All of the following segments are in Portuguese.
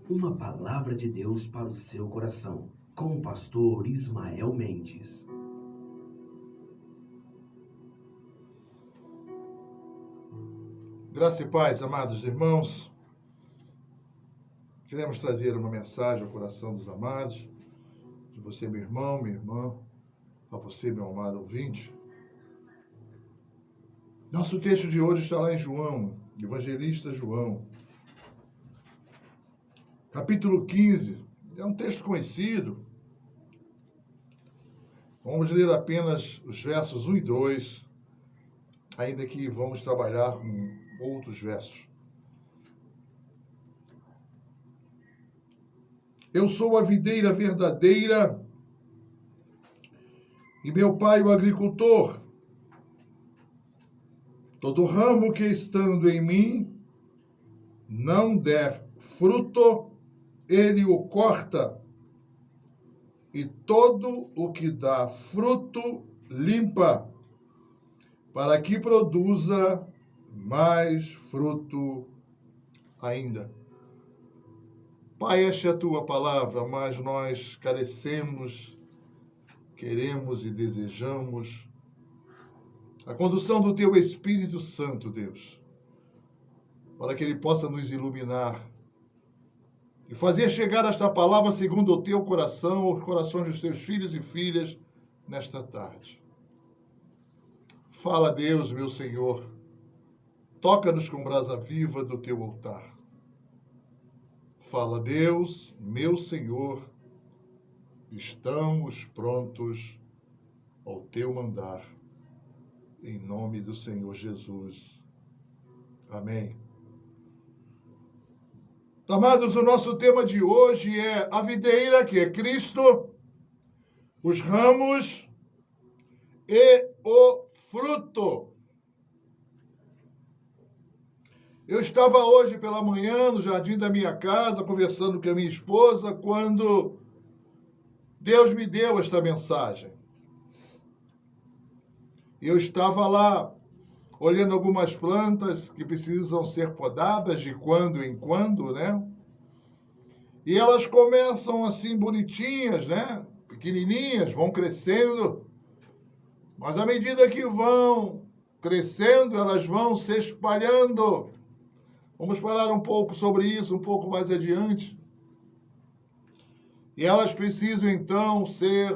Uma palavra de Deus para o seu coração, com o pastor Ismael Mendes. Graça e paz, amados irmãos. Queremos trazer uma mensagem ao coração dos amados, de você, meu irmão, minha irmã, a você, meu amado ouvinte. Nosso texto de hoje está lá em João, Evangelista João, capítulo 15. É um texto conhecido. Vamos ler apenas os versos 1 e 2, ainda que vamos trabalhar com outros versos. Eu sou a videira verdadeira e meu pai o agricultor. Todo ramo que estando em mim não der fruto, ele o corta, e todo o que dá fruto limpa, para que produza mais fruto ainda. Pai, esta é a tua palavra, mas nós carecemos, queremos e desejamos a condução do teu Espírito Santo, Deus, para que ele possa nos iluminar e fazer chegar esta palavra segundo o teu coração, aos corações dos teus filhos e filhas nesta tarde. Fala, Deus, meu Senhor, toca-nos com brasa viva do teu altar. Fala, Deus, meu Senhor, estamos prontos ao teu mandar, em nome do Senhor Jesus. Amém. Amados, o nosso tema de hoje é a videira, que é Cristo, os ramos e o fruto. Eu estava hoje pela manhã no jardim da minha casa, conversando com a minha esposa, quando Deus me deu esta mensagem. Eu estava lá olhando algumas plantas que precisam ser podadas de quando em quando, né? E elas começam assim bonitinhas, né? Pequenininhas, vão crescendo. Mas à medida que vão crescendo, elas vão se espalhando. Vamos falar um pouco sobre isso um pouco mais adiante. E elas precisam então ser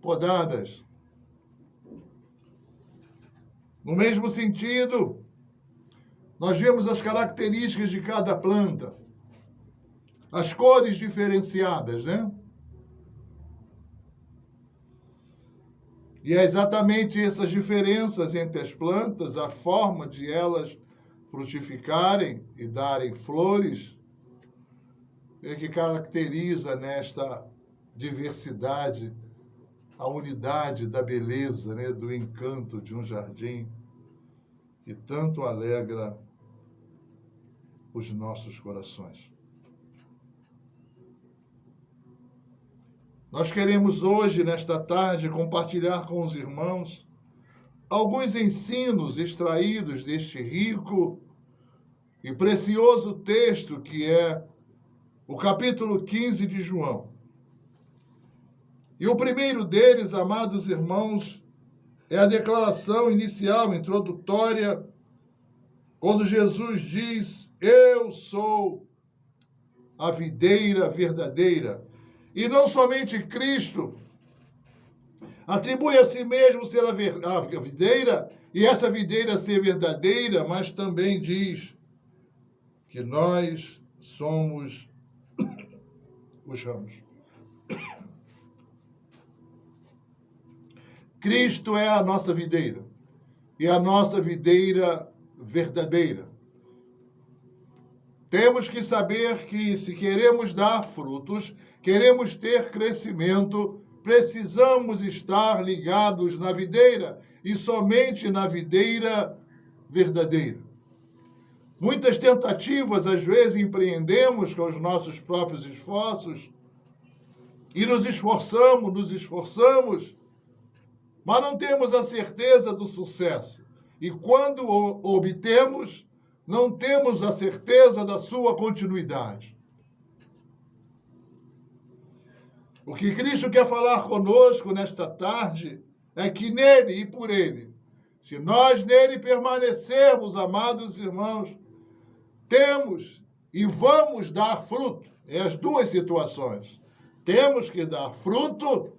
podadas. No mesmo sentido, nós vemos as características de cada planta, as cores diferenciadas, né? E é exatamente essas diferenças entre as plantas, a forma de elas frutificarem e darem flores, é que caracteriza nesta diversidade a unidade da beleza, né, do encanto de um jardim que tanto alegra os nossos corações. Nós queremos hoje, nesta tarde, compartilhar com os irmãos alguns ensinos extraídos deste rico e precioso texto que é o capítulo 15 de João. E o primeiro deles, amados irmãos, é a declaração inicial, introdutória, quando Jesus diz: eu sou a videira verdadeira. E não somente Cristo atribui a si mesmo ser a videira, e essa videira ser verdadeira, mas também diz que nós somos os ramos. Cristo é a nossa videira, e a nossa videira verdadeira. Temos que saber que, se queremos dar frutos, queremos ter crescimento, precisamos estar ligados na videira, e somente na videira verdadeira. Muitas tentativas, às vezes, empreendemos com os nossos próprios esforços, e nos esforçamos, mas não temos a certeza do sucesso. E quando o obtemos, não temos a certeza da sua continuidade. O que Cristo quer falar conosco nesta tarde é que nele e por ele, se nós nele permanecermos, amados irmãos, temos e vamos dar fruto. É as duas situações. Temos que dar fruto,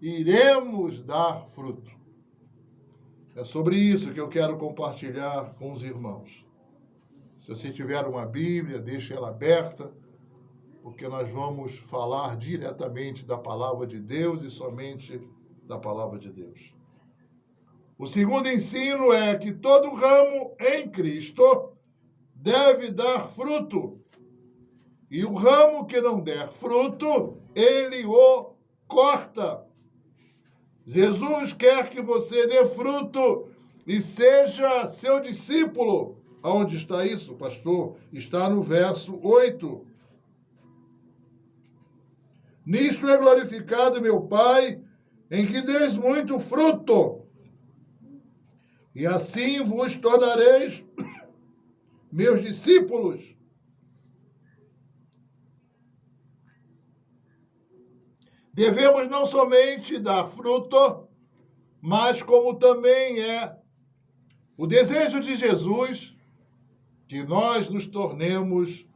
iremos dar fruto. É sobre isso que eu quero compartilhar com os irmãos. Se você tiver uma Bíblia, deixe ela aberta, porque nós vamos falar diretamente da palavra de Deus e somente da palavra de Deus. O segundo ensino é que todo ramo em Cristo deve dar fruto. E o ramo que não der fruto, ele o corta. Jesus quer que você dê fruto e seja seu discípulo. Aonde está isso, pastor? Está no verso 8. Nisto é glorificado meu Pai, em que deis muito fruto, e assim vos tornareis meus discípulos. Devemos não somente dar fruto, mas como também é o desejo de Jesus que nós nos tornemos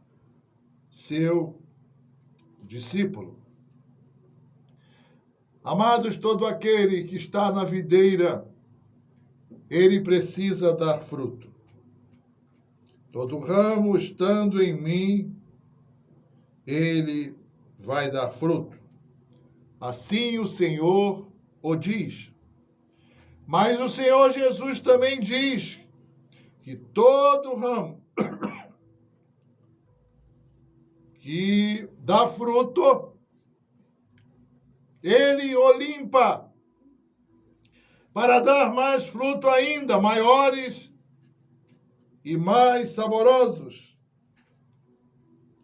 seu discípulo. Amados, todo aquele que está na videira, ele precisa dar fruto. Todo ramo estando em mim, ele vai dar fruto. Assim o Senhor o diz. Mas o Senhor Jesus também diz que todo ramo que dá fruto, ele o limpa para dar mais fruto ainda, maiores e mais saborosos.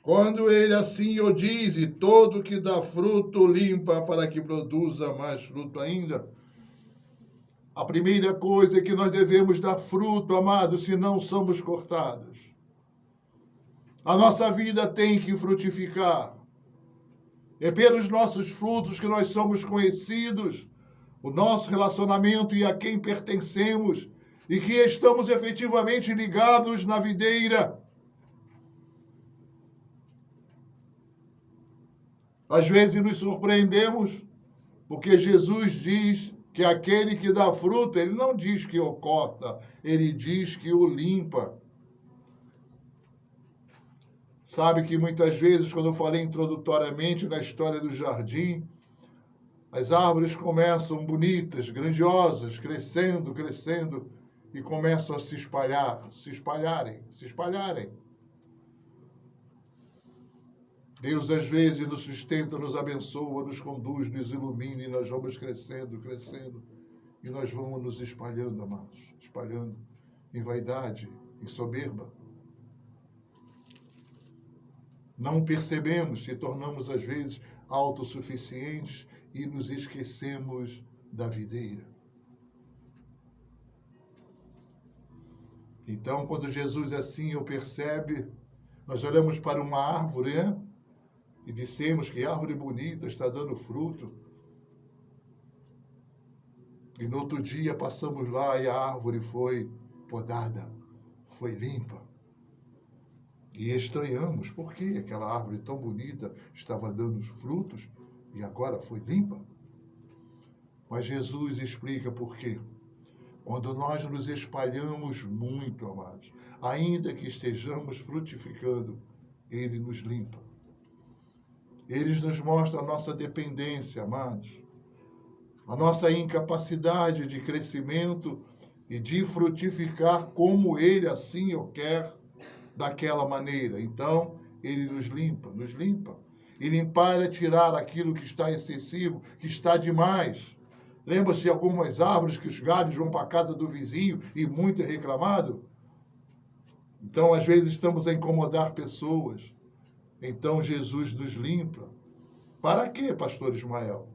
Quando ele assim o diz, e todo que dá fruto limpa para que produza mais fruto ainda. A primeira coisa é que nós devemos dar fruto, amados, se não somos cortados. A nossa vida tem que frutificar. É pelos nossos frutos que nós somos conhecidos, o nosso relacionamento e a quem pertencemos, e que estamos efetivamente ligados na videira. Às vezes nos surpreendemos, porque Jesus diz que aquele que dá fruto, ele não diz que o corta, ele diz que o limpa. Sabe que muitas vezes, quando eu falei introdutoriamente na história do jardim, as árvores começam bonitas, grandiosas, crescendo, crescendo, e começam a se espalharem. Deus, às vezes, nos sustenta, nos abençoa, nos conduz, nos ilumina, e nós vamos crescendo, crescendo, e nós vamos nos espalhando, amados, espalhando em vaidade, em soberba. Não percebemos, se tornamos, às vezes, autossuficientes e nos esquecemos da videira. Então, quando Jesus assim o percebe, nós olhamos para uma árvore, né? E dissemos que árvore bonita, está dando fruto. E no outro dia passamos lá e a árvore foi podada, foi limpa. E estranhamos por que aquela árvore tão bonita estava dando frutos e agora foi limpa. Mas Jesus explica por quê. Quando nós nos espalhamos muito, amados, ainda que estejamos frutificando, Ele nos limpa. Ele nos mostra a nossa dependência, amados, a nossa incapacidade de crescimento e de frutificar como Ele assim o quer, daquela maneira. Então, Ele nos limpa. E limpar é tirar aquilo que está excessivo, que está demais. Lembra-se de algumas árvores que os galhos vão para a casa do vizinho e muito é reclamado? Então, às vezes, estamos a incomodar pessoas. Então, Jesus nos limpa. Para quê, pastor Ismael?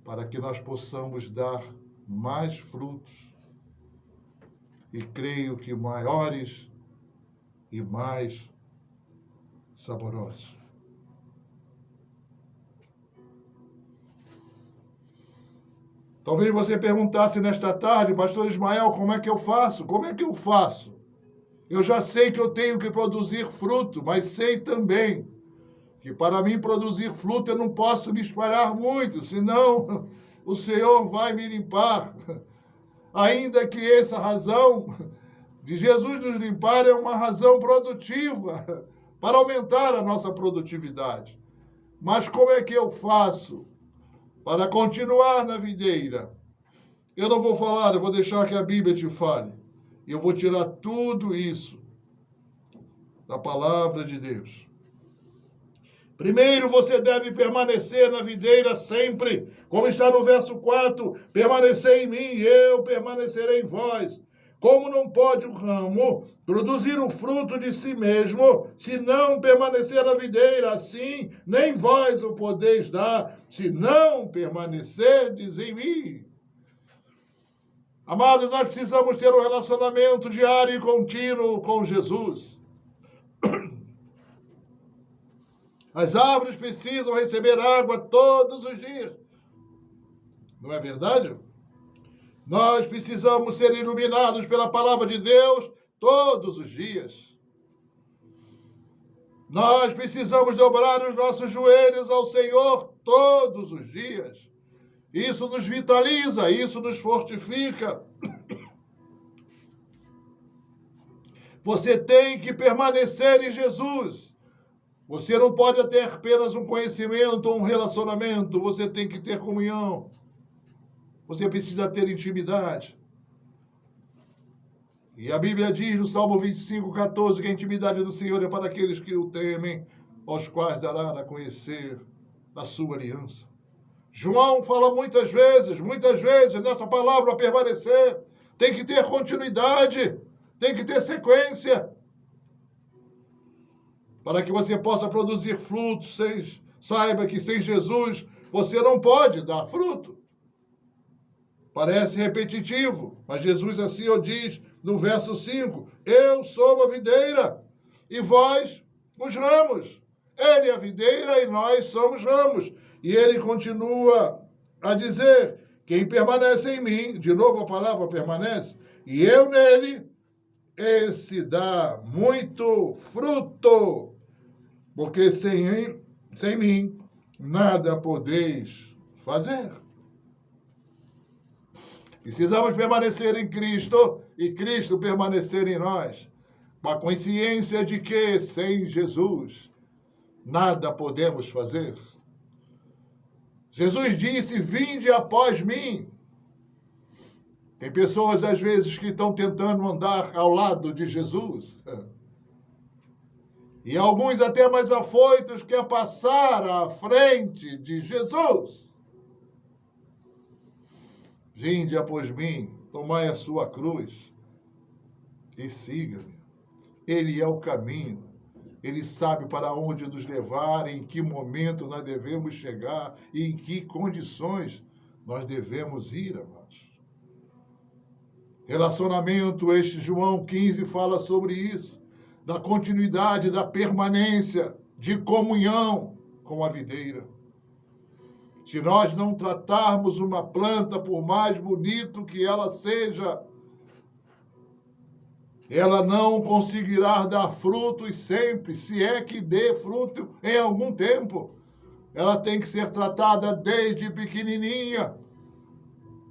Para que nós possamos dar mais frutos. E creio que maiores e mais saborosos. Talvez você perguntasse nesta tarde, pastor Ismael, como é que eu faço? Como é que eu faço? Eu já sei que eu tenho que produzir fruto, mas sei também que para mim produzir fruto eu não posso me espalhar muito, senão o Senhor vai me limpar. Ainda que essa razão de Jesus nos limpar é uma razão produtiva, para aumentar a nossa produtividade. Mas como é que eu faço para continuar na videira? Eu não vou falar, eu vou deixar que a Bíblia te fale. Eu vou tirar tudo isso da palavra de Deus. Primeiro, você deve permanecer na videira sempre, como está no verso 4, permanecer em mim e eu permanecerei em vós. Como não pode o ramo produzir o fruto de si mesmo, se não permanecer na videira, assim nem vós o podeis dar, se não permanecerdes em mim. Amados, nós precisamos ter um relacionamento diário e contínuo com Jesus. As árvores precisam receber água todos os dias. Não é verdade? Nós precisamos ser iluminados pela palavra de Deus todos os dias. Nós precisamos dobrar os nossos joelhos ao Senhor todos os dias. Isso nos vitaliza, isso nos fortifica. Você tem que permanecer em Jesus. Você não pode ter apenas um conhecimento ou um relacionamento. Você tem que ter comunhão. Você precisa ter intimidade. E a Bíblia diz no Salmo 25:14 que a intimidade do Senhor é para aqueles que o temem, aos quais dará a conhecer a sua aliança. João fala muitas vezes, nessa palavra permanecer. Tem que ter continuidade, tem que ter sequência. Para que você possa produzir frutos, saiba que sem Jesus você não pode dar fruto. Parece repetitivo, mas Jesus assim o diz no verso 5, eu sou a videira e vós os ramos. Ele é a videira e nós somos ramos. E ele continua a dizer, quem permanece em mim, de novo a palavra permanece, e eu nele, esse dá muito fruto, porque sem mim nada podeis fazer. Precisamos permanecer em Cristo e Cristo permanecer em nós, com a consciência de que sem Jesus nada podemos fazer. Jesus disse, vinde após mim. Tem pessoas, às vezes, que estão tentando andar ao lado de Jesus. E alguns até mais afoitos querem passar à frente de Jesus. Vinde após mim, tomai a sua cruz e siga-me. Ele é o caminho. Ele sabe para onde nos levar, em que momento nós devemos chegar e em que condições nós devemos ir, amados. Relacionamento, este João 15 fala sobre isso, da continuidade, da permanência, de comunhão com a videira. Se nós não tratarmos uma planta, por mais bonito que ela seja, ela não conseguirá dar frutos sempre, se é que dê fruto em algum tempo. Ela tem que ser tratada desde pequenininha,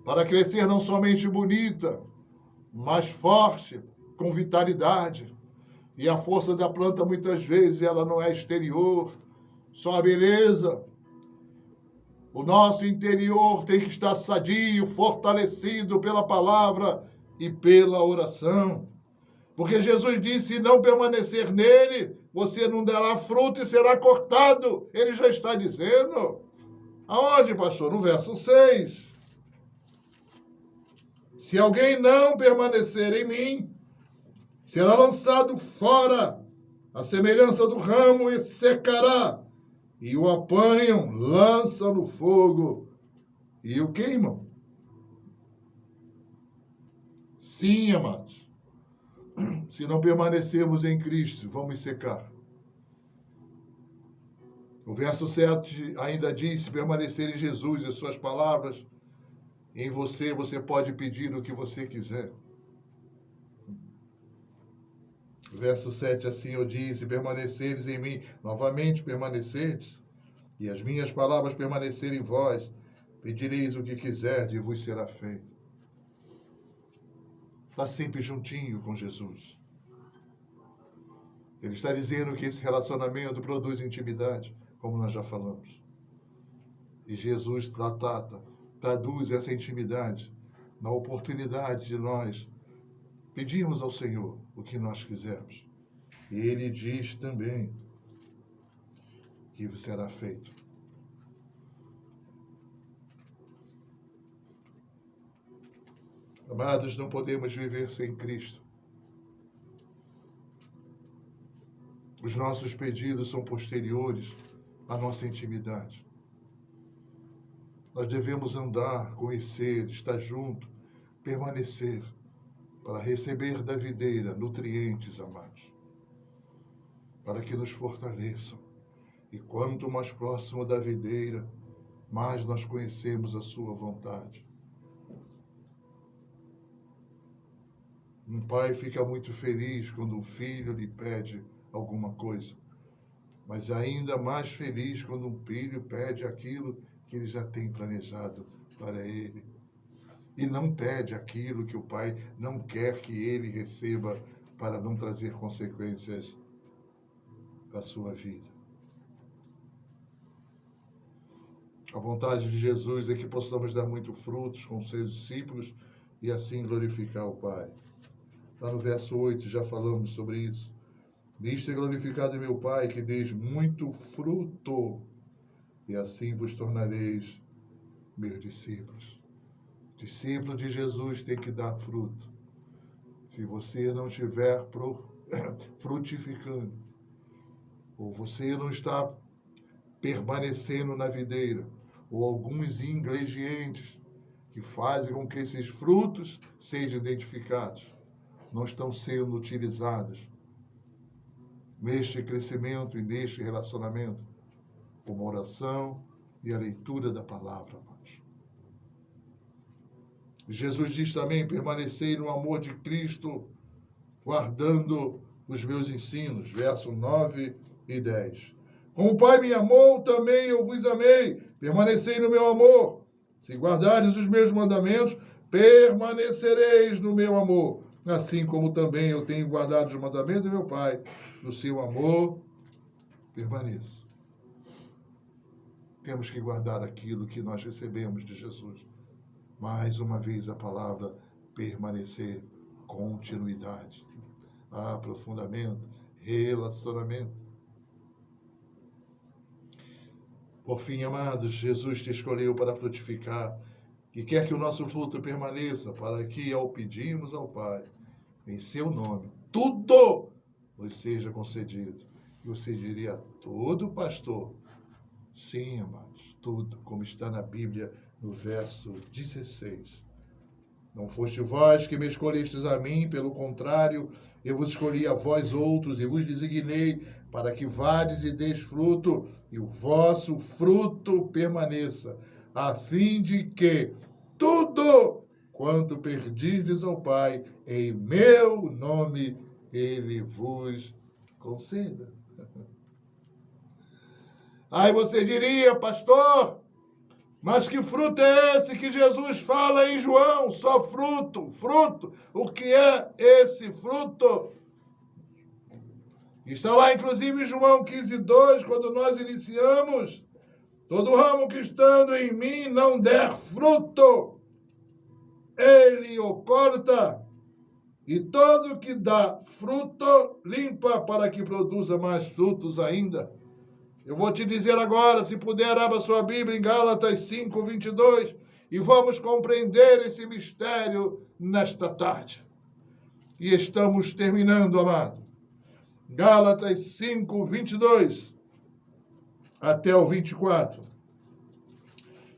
para crescer não somente bonita, mas forte, com vitalidade. E a força da planta, muitas vezes, ela não é exterior, só a beleza. O nosso interior tem que estar sadio, fortalecido pela palavra e pela oração. Porque Jesus disse, se não permanecer nele, você não dará fruto e será cortado. Ele já está dizendo. Aonde, pastor? No verso 6. Se alguém não permanecer em mim, será lançado fora, a semelhança do ramo, e secará. E o apanham, lançam no fogo e o queimam. Sim, amados. Se não permanecermos em Cristo, vamos secar. O verso 7 ainda diz, se permanecer em Jesus e suas palavras, Em você, você pode pedir o que você quiser. Verso 7, assim eu disse, permaneceres em mim, novamente permaneceres, e as minhas palavras permanecerem em vós, pedireis o que quiserdes e vos será feito. Está sempre juntinho com Jesus. Ele está dizendo que esse relacionamento produz intimidade, como nós já falamos. E Jesus traduz essa intimidade na oportunidade de nós pedirmos ao Senhor o que nós quisermos. E Ele diz também que será feito. Amados, não podemos viver sem Cristo. Os nossos pedidos são posteriores à nossa intimidade. Nós devemos andar, conhecer, estar junto, permanecer, para receber da videira nutrientes, amados, para que nos fortaleçam. E quanto mais próximo da videira, mais nós conhecemos a sua vontade. Um pai fica muito feliz quando um filho lhe pede alguma coisa, mas ainda mais feliz quando um filho pede aquilo que ele já tem planejado para ele. E não pede aquilo que o pai não quer que ele receba para não trazer consequências à sua vida. A vontade de Jesus é que possamos dar muitos frutos com seus discípulos e assim glorificar o Pai. Lá no verso 8 já falamos sobre isso. Nisto é glorificado meu Pai, que deis muito fruto, e assim vos tornareis meus discípulos. Discípulo de Jesus tem que dar fruto. Se você não estiver frutificando, ou você não está permanecendo na videira, ou alguns ingredientes que fazem com que esses frutos sejam identificados, não estão sendo utilizados neste crescimento e neste relacionamento, como a oração e a leitura da palavra, amados. Jesus diz também, permanecei no amor de Cristo, guardando os meus ensinos, versos 9 e 10. Como o Pai me amou, também eu vos amei, permanecei no meu amor. Se guardares os meus mandamentos, permanecereis no meu amor, assim como também eu tenho guardado os mandamentos do meu Pai, no seu amor permaneço. Temos que guardar aquilo que nós recebemos de Jesus. Mais uma vez a palavra permanecer, continuidade, aprofundamento, relacionamento. Por fim, amados, Jesus te escolheu para frutificar e quer que o nosso fruto permaneça, para que, ao pedirmos ao Pai, em seu nome, tudo nos seja concedido. E você diria, tudo, pastor? Sim, amados, tudo, como está na Bíblia, no verso 16. Não foste vós que me escolhestes a mim, pelo contrário, eu vos escolhi a vós outros e vos designei para que vades e deis fruto, e o vosso fruto permaneça, a fim de que tudo quanto perdirdes ao Pai, em meu nome, Ele vos conceda. Aí você diria, pastor, mas que fruto é esse que Jesus fala em João? Só fruto, fruto. O que é esse fruto? Está lá, inclusive, em João 15:2, quando nós iniciamos. Todo ramo que estando em mim não der fruto, ele o corta. E todo que dá fruto, limpa para que produza mais frutos ainda. Eu vou te dizer agora, se puder, abra sua Bíblia em Gálatas 5:22 e vamos compreender esse mistério nesta tarde. E estamos terminando, amado. Gálatas 5:22 até o 24,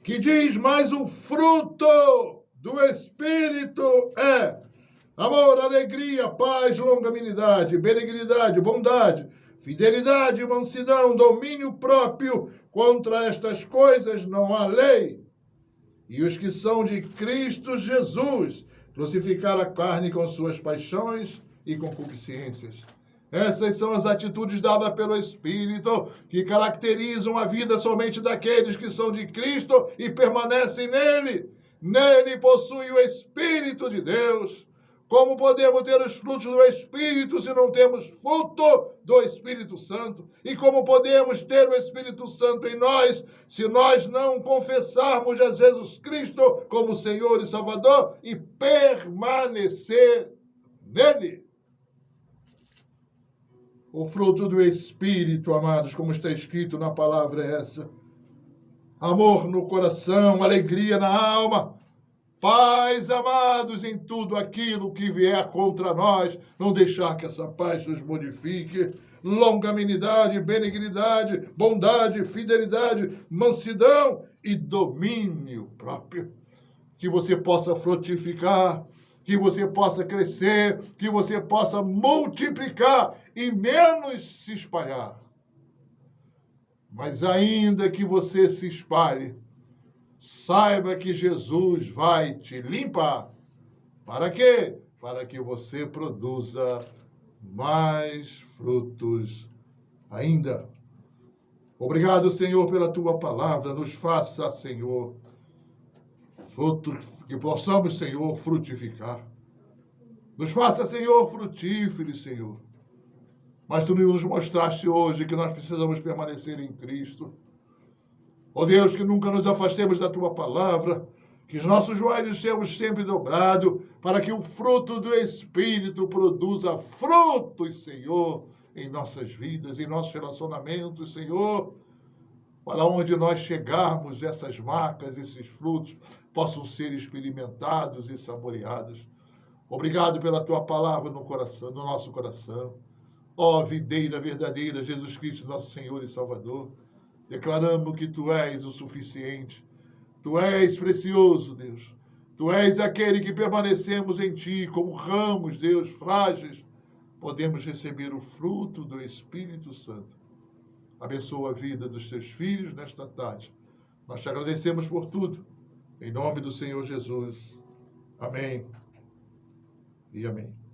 que diz, mas o fruto do Espírito é amor, alegria, paz, longanimidade, benignidade, bondade, fidelidade, mansidão, domínio próprio. Contra estas coisas não há lei. E os que são de Cristo Jesus crucificaram a carne com suas paixões e concupiscências. Essas são as atitudes dadas pelo Espírito que caracterizam a vida somente daqueles que são de Cristo e permanecem nele. Nele possui o Espírito de Deus. Como podemos ter os frutos do Espírito se não temos fruto do Espírito Santo? E como podemos ter o Espírito Santo em nós se nós não confessarmos a Jesus Cristo como Senhor e Salvador e permanecer nele? O fruto do Espírito, amados, como está escrito na palavra é essa: amor no coração, alegria na alma, paz, amados, em tudo aquilo que vier contra nós, não deixar que essa paz nos modifique, longanimidade, benignidade, bondade, fidelidade, mansidão e domínio próprio. Que você possa frutificar, que você possa crescer, que você possa multiplicar e menos se espalhar. Mas ainda que você se espalhe, saiba que Jesus vai te limpar. Para quê? Para que você produza mais frutos ainda. Obrigado, Senhor, pela tua palavra. Nos faça, Senhor, que possamos, Senhor, frutificar. Nos faça, Senhor, frutíferos, Senhor. Mas tu nos mostraste hoje que nós precisamos permanecer em Cristo. Ó Deus, que nunca nos afastemos da tua palavra, que os nossos joelhos sejamos sempre dobrados, para que o fruto do Espírito produza frutos, Senhor, em nossas vidas, em nossos relacionamentos, Senhor. Para onde nós chegarmos, essas marcas, esses frutos possam ser experimentados e saboreados. Obrigado pela tua palavra no coração, no nosso coração. Ó videira verdadeira, Jesus Cristo, nosso Senhor e Salvador. Declaramos que tu és o suficiente. Tu és precioso, Deus. Tu és aquele que permanecemos em ti como ramos, Deus, frágeis. Podemos receber o fruto do Espírito Santo. Abençoa a vida dos teus filhos nesta tarde. Nós te agradecemos por tudo. Em nome do Senhor Jesus. Amém e amém.